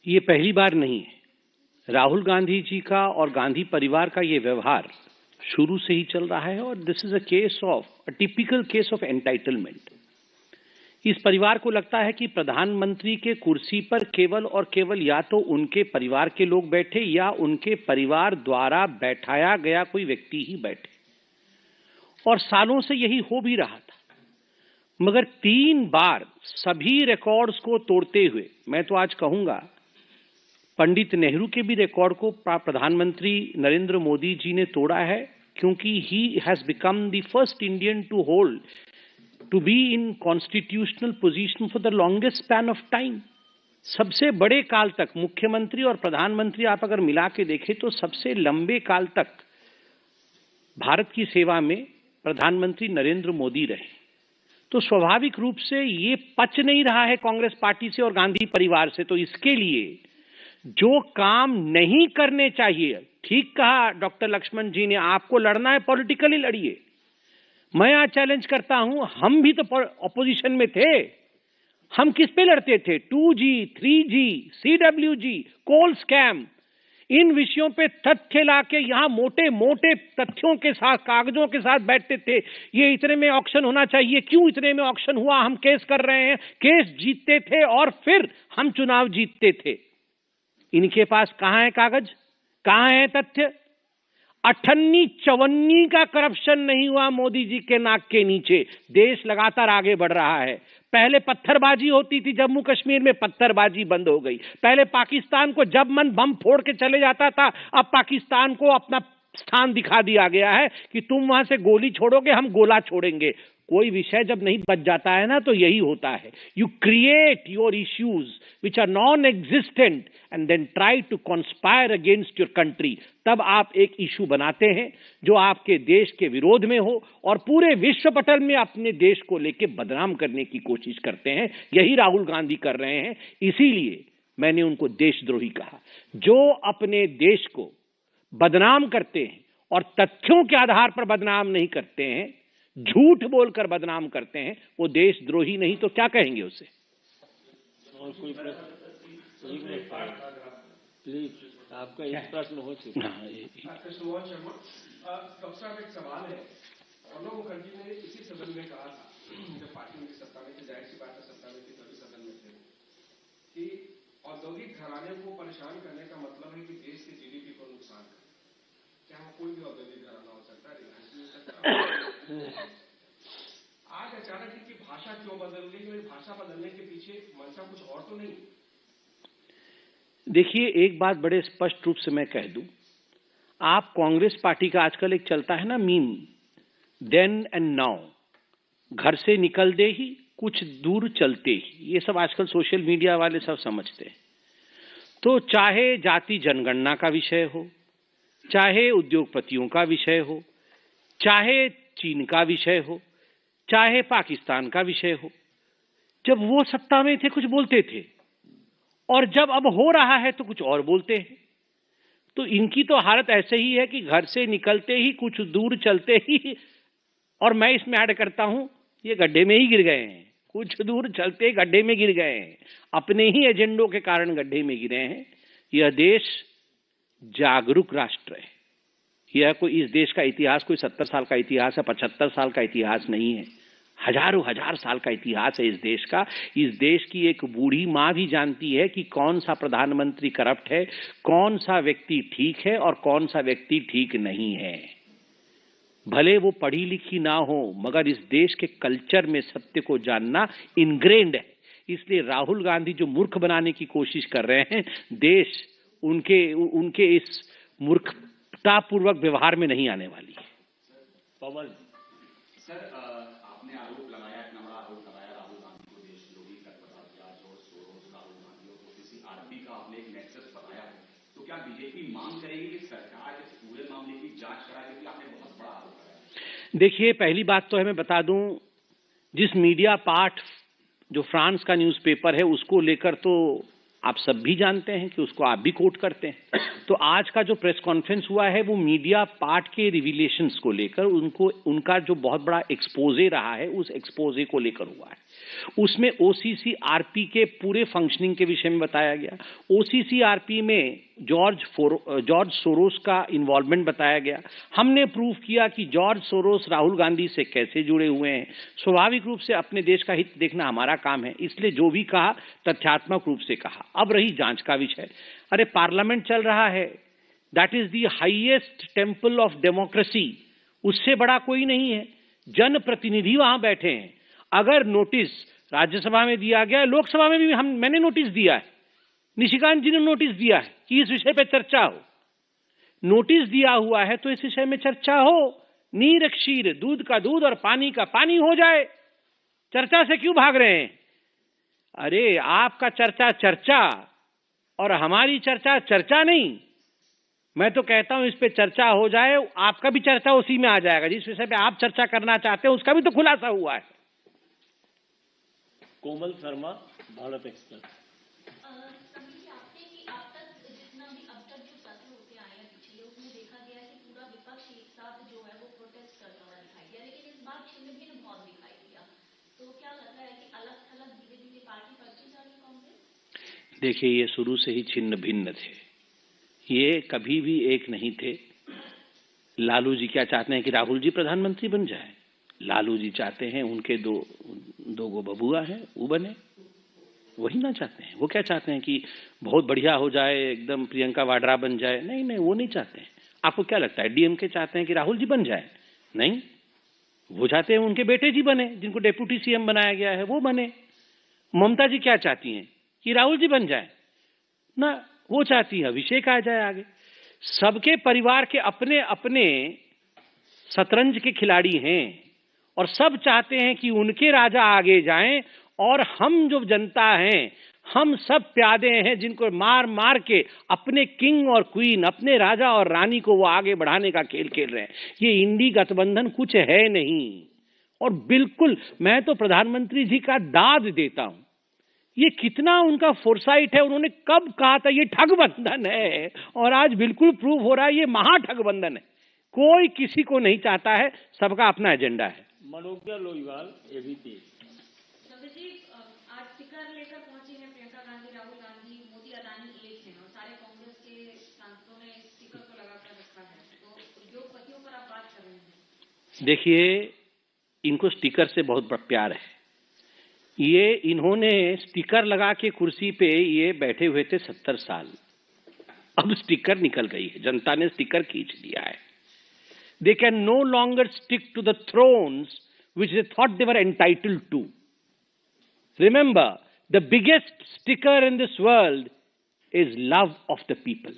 ये पहली बार नहीं है। राहुल गांधी जी का और गांधी परिवार का ये व्यवहार शुरू से ही चल रहा है और this is a typical case of entitlement. इस परिवार को लगता है कि प्रधानमंत्री के कुर्सी पर केवल और केवल या तो उनके परिवार के लोग बैठे या उनके परिवार द्वारा बैठाया गया कोई व्यक्ति ही बैठे, और सालों से यही हो भी रहा था। मगर 3 बार सभी रिकॉर्ड्स को तोड़ते हुए, मैं तो आज कहूंगा पंडित नेहरू के भी रिकॉर्ड को प्रधानमंत्री नरेंद्र मोदी जी ने तोड़ा है, क्योंकि he has become the first Indian to be in constitutional position for the longest span of time. सबसे बड़े काल तक मुख्यमंत्री और प्रधानमंत्री आप अगर मिला के देखें तो सबसे लंबे काल तक भारत की सेवा में प्रधानमंत्री नरेंद्र मोदी रहे। तो स्वाभाविक रूप से ये पच नहीं रहा है कांग्रेस पार्टी से और गांधी परिवार से। तो इसके लिए जो काम नहीं करने चाहिए, ठीक कहा डॉक्टर लक्ष्मण जी ने, आपको लड़ना है पॉलिटिकली लड़िए। मैं आज चैलेंज करता हूं, हम भी तो ऑपोजिशन में थे, हम किस पे लड़ते थे? 2G, 3G, CWG, कोल स्कैम, इन विषयों पे तथ्य लाके यहां मोटे मोटे तथ्यों के साथ, कागजों के साथ बैठते थे। ये इतने में ऑक्शन होना चाहिए, क्यों इतने में ऑक्शन हुआ, हम केस कर रहे हैं, केस जीतते थे और फिर हम चुनाव जीतते थे। इनके पास कहां है कागज, कहां है तथ्य? 58-54 का करप्शन नहीं हुआ मोदी जी के नाक के नीचे। देश लगातार आगे बढ़ रहा है। पहले पत्थरबाजी होती थी, जम्मू कश्मीर में पत्थरबाजी बंद हो गई। पहले पाकिस्तान को जब मन बम फोड़ के चले जाता था, अब पाकिस्तान को अपना स्थान दिखा दिया गया है कि तुम वहां से गोली छोड़ोगे, हम गोला छोड़ेंगे। कोई विषय जब नहीं बच जाता है ना, तो यही होता है, you create your issues which are non existent and then try to conspire against your country. तब आप एक इशू बनाते हैं जो आपके देश के विरोध में हो और पूरे विश्व पटल में अपने देश को लेकर बदनाम करने की कोशिश करते हैं। यही राहुल गांधी कर रहे हैं। इसीलिए मैंने उनको देशद्रोही कहा। जो अपने देश को बदनाम करते हैं और तथ्यों के आधार पर बदनाम नहीं करते हैं, झूठ बोलकर बदनाम करते हैं, वो देशद्रोही नहीं तो क्या कहेंगे उसे? और कोई प्लीज, आपका इस प्रश्न हो चुका है। डॉक्टर साहब, एक सवाल है। हम लोग मुखर्जी ने इसी सदन में कहा था, जब पार्टी उनकी सत्ता में थी, जाहिर सी बात है सत्ता में थी तभी सदन में थे, कि औद्योगिक घराने को परेशान करने का मतलब है कि देश के जीडीपी को नुकसान करना। क्या कोई भी औद्योगिक घराना हो सकता है, रिलायंस भी हो सकता है। आज अचानक की भाषा क्यों बदल गई? और भाषा बदलने के पीछे मंशा कुछ और तो नहीं? देखिए, एक बात बड़े स्पष्ट रूप से मैं कह दूं, आप कांग्रेस पार्टी का आजकल एक चलता है ना मीम, देन एंड नाउ, घर से निकल दे ही कुछ दूर चलते ही, ये सब आजकल सोशल मीडिया वाले सब समझते हैं। तो चाहे जाति जनगणना का विषय हो, चाहे उद्योगपतियों का विषय हो, चाहे चीन का विषय हो, चाहे पाकिस्तान का विषय हो, जब वो सत्ता में थे कुछ बोलते थे और जब अब हो रहा है तो कुछ और बोलते हैं। तो इनकी तो हालत ऐसे ही है कि घर से निकलते ही कुछ दूर चलते ही, और मैं इसमें ऐड करता हूं, ये गड्ढे में ही गिर गए हैं। कुछ दूर चलते गड्ढे में गिर गए हैं, अपने ही एजेंडों के कारण गड्ढे में गिरे हैं। यह देश जागरूक राष्ट्र है। यह कोई, इस देश का इतिहास कोई 70 साल का इतिहास है, 75 साल का इतिहास नहीं है, हजारों हजार साल का इतिहास है इस देश का। इस देश की एक बूढ़ी माँ भी जानती है कि कौन सा प्रधानमंत्री करप्ट है, कौन सा व्यक्ति ठीक है और कौन सा व्यक्ति ठीक नहीं है। भले वो पढ़ी लिखी ना हो, मगर इस देश के कल्चर में सत्य को जानना इनग्रेन्ड है। इसलिए राहुल गांधी जो मूर्ख बनाने की कोशिश कर रहे हैं, देश उनके इस मूर्खतापूर्वक व्यवहार में नहीं आने वाली है। पवन सर, आपने आरोप लगाया, इतना बड़ा आरोप लगाया राहुल गांधी को देशद्रोही, कटकटा, जॉर्ज सोरोस, राहुल गांधी को किसी आरपी का आपने एक नेक्सस बताया है, तो क्या बीजेपी मांग करेगी कि सरकार इस पूरे मामले की जांच कराए? क्योंकि आपने बहुत बड़ा आरोप लगाया। देखिए, पहली बात तो है, मैं बता दूं, जिस मीडिया पार्ट जो फ्रांस का न्यूज़पेपर है उसको लेकर तो आप सब भी जानते हैं कि उसको आप भी कोट करते हैं। तो आज का जो प्रेस कॉन्फ्रेंस हुआ है वो मीडिया पार्ट के रिविलेशंस को लेकर, उनका जो बहुत बड़ा एक्सपोजे रहा है उस एक्सपोजे को लेकर हुआ है। उसमें OCCRP के पूरे फंक्शनिंग के विषय में बताया गया। OCCRP में जॉर्ज सोरोस का इन्वॉल्वमेंट बताया गया। हमने प्रूव किया कि जॉर्ज सोरोस राहुल गांधी से कैसे जुड़े हुए हैं। स्वाभाविक रूप से अपने देश का हित देखना हमारा काम है, इसलिए जो भी कहा तथ्यात्मक रूप से कहा। अब रही जांच का विषय, अरे पार्लियामेंट चल रहा है, that is the highest temple of democracy, उससे बड़ा कोई नहीं है। जनप्रतिनिधि वहां बैठे हैं। अगर नोटिस राज्यसभा में दिया गया, लोकसभा में भी मैंने नोटिस दिया है, निशिकांत जी ने नोटिस दिया है कि इस विषय पर चर्चा हो। नोटिस दिया हुआ है तो इस विषय में चर्चा हो। नीर क्षीर, दूध का दूध और पानी का पानी हो जाए। चर्चा से क्यों भाग रहे हैं? अरे आपका चर्चा चर्चा और हमारी चर्चा चर्चा नहीं। मैं तो कहता हूं इस पे चर्चा हो जाए, आपका भी चर्चा उसी में आ जाएगा। जिस विषय पे आप चर्चा करना चाहते हैं उसका भी तो खुलासा हुआ है। कोमल शर्मा, भारत एक्सप्रेस। देखिए, ये शुरू से ही छिन्न भिन्न थे, ये कभी भी एक नहीं थे। लालू जी क्या चाहते हैं कि राहुल जी प्रधानमंत्री बन जाए। लालू जी चाहते हैं उनके दो गो बबुआ हैं वो बने, वही ना चाहते हैं। वो क्या चाहते हैं कि बहुत बढ़िया हो जाए, एकदम प्रियंका वाड्रा बन जाए। नहीं नहीं, वो नहीं चाहते हैं। आपको क्या लगता है डीएमके चाहते हैं कि राहुल जी बन जाए? नहीं, वो चाहते हैं उनके बेटे जी बने, जिनको डेप्यूटी सीएम बनाया गया है वो बने। ममता जी क्या चाहती हैं कि राहुल जी बन जाए ना, वो चाहती है अभिषेक आ जाए आगे। सबके परिवार के अपने अपने शतरंज के खिलाड़ी हैं और सब चाहते हैं कि उनके राजा आगे जाएं, और हम जो जनता हैं, हम सब प्यादे हैं जिनको मार मार के अपने किंग और क्वीन, अपने राजा और रानी को वो आगे बढ़ाने का खेल खेल रहे हैं। ये इंडी गठबंधन कुछ है नहीं। और बिल्कुल मैं तो प्रधानमंत्री जी का दाद देता हूं। ये कितना उनका फोरसाइट है, उन्होंने कब कहा था ये ठगबंधन है, और आज बिल्कुल प्रूव हो रहा है ये महाठगबंधन है। कोई किसी को नहीं चाहता है, सबका अपना एजेंडा है। मनोज्ञा लोईवाल, एबीपी। आज टिकर लेकर पहुंची है प्रियंका गांधी, राहुल गांधी, मोदी, अदानी एक हैं और सारे कांग्रेस के सांसदों ने इस टिकर को लगाकर रखा है। तो उद्योगपतियों पर आप बात कर रहे हैं। देखिए, इनको स्टिकर से बहुत प्यार है। ये इन्होंने स्टिकर लगा के कुर्सी पे ये बैठे हुए थे 70 साल। अब स्टिकर निकल गई है, जनता ने स्टिकर खींच लिया है। They can no longer stick to the thrones which they thought they were entitled to. Remember, the biggest sticker in this world is love of the people.